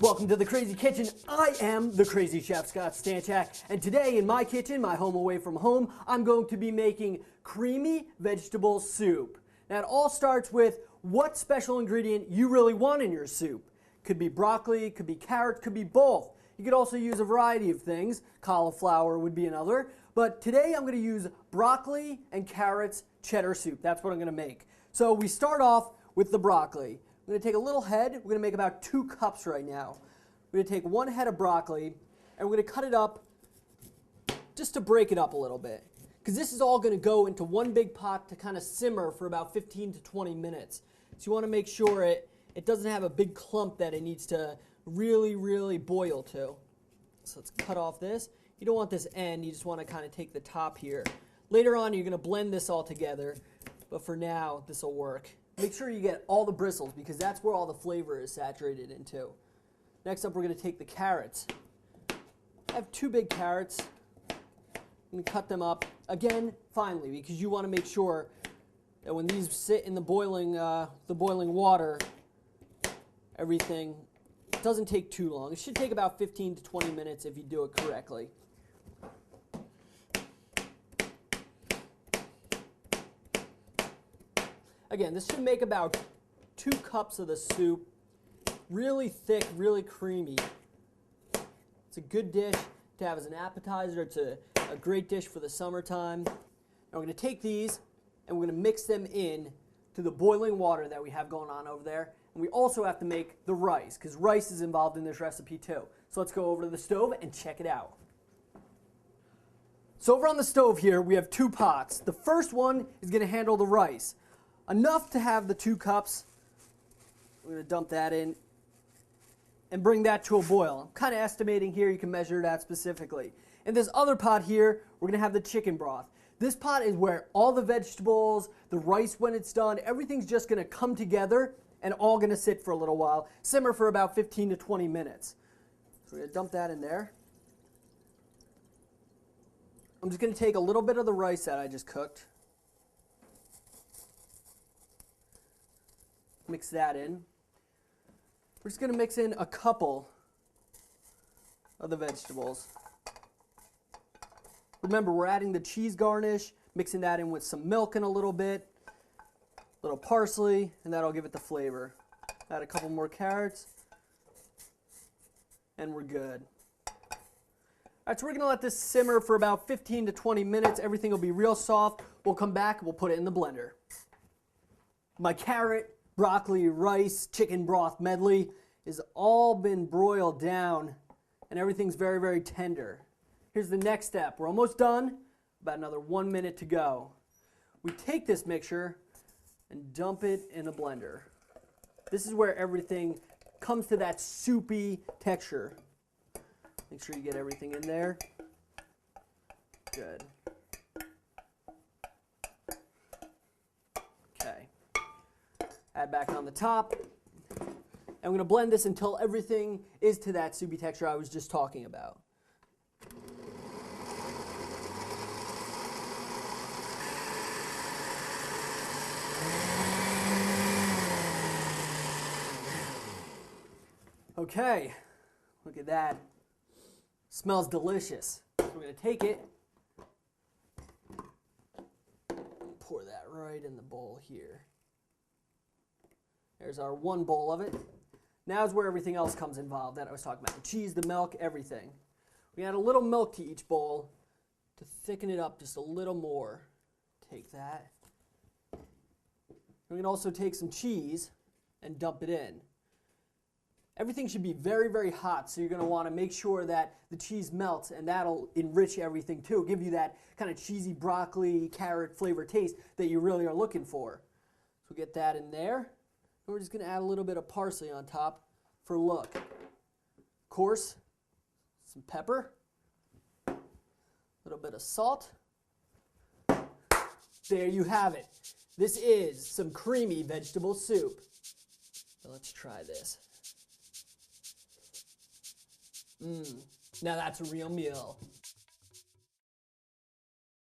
Welcome to the Crazy Kitchen. I am the Crazy Chef Scott Stanchak, and today in my kitchen, my home away from home, I'm going to be making creamy vegetable soup. Now it all starts with what special ingredient you really want in your soup. Could be broccoli, could be carrots, could be both. You could also use a variety of things. Cauliflower would be another. But today I'm going to use broccoli and carrots cheddar soup. That's what I'm going to make. So we start off with the broccoli. I'm going to take a little head. We're going to make about 2 cups right now. We're going to take 1 head of broccoli and we're going to cut it up just to break it up a little bit. Because this is all going to go into one big pot to kind of simmer for about 15 to 20 minutes. So you want to make sure it doesn't have a big clump that it needs to really boil to. So let's cut off this. You don't want this end, you just want to kind of take the top here. Later on you're going to blend this all together, but for now this will work. Make sure you get all the bristles because that's where all the flavor is saturated into. Next up we're going to take the carrots. I have 2 big carrots. I'm going to cut them up, again, finely, because you want to make sure that when these sit in the boiling water, everything doesn't take too long. It should take about 15 to 20 minutes if you do it correctly. Again, this should make about 2 cups of the soup. Really thick, really creamy. It's a good dish to have as an appetizer. It's a great dish for the summertime. Now we're going to take these and we're going to mix them in to the boiling water that we have going on over there. And we also have to make the rice, because rice is involved in this recipe too. So let's go over to the stove and check it out. So over on the stove here, we have 2 pots. The first one is going to handle the rice. Enough to have the 2 cups. We're going to dump that in and bring that to a boil. I'm kind of estimating here, you can measure that specifically. In this other pot here, we're going to have the chicken broth. This pot is where all the vegetables, the rice when it's done, everything's just going to come together and all going to sit for a little while. Simmer for about 15 to 20 minutes. So we're going to dump that in there. I'm just going to take a little bit of the rice that I just cooked. Mix that in. We're just going to mix in a couple of the vegetables. Remember, we're adding the cheese garnish, mixing that in with some milk in a little bit, a little parsley, and that'll give it the flavor. Add a couple more carrots, and we're good. All right, so we're going to let this simmer for about 15 to 20 minutes. Everything will be real soft. We'll come back and we'll put it in the blender. My carrot, broccoli, rice, chicken broth medley has all been broiled down and everything's very tender. Here's the next step. We're almost done. About another 1 minute to go. We take this mixture and dump it in a blender. This is where everything comes to that soupy texture. Make sure you get everything in there. Good. Okay. Add back on the top. And we're going to blend this until everything is to that soupy texture I was just talking about. Okay, look at that. Smells delicious. So we're going to take it, pour that right in the bowl here. There's our 1 bowl of it. Now is where everything else comes involved that I was talking about. The cheese, the milk, everything. We add a little milk to each bowl to thicken it up just a little more. Take that. We can also take some cheese and dump it in. Everything should be very hot, so you're going to want to make sure that the cheese melts, and that'll enrich everything too. Give you that kind of cheesy broccoli, carrot flavor taste that you really are looking for. So get that in there. And we're just going to add a little bit of parsley on top for look. Of course, some pepper, a little bit of salt. There you have it. This is some creamy vegetable soup. So let's try this. Now that's a real meal.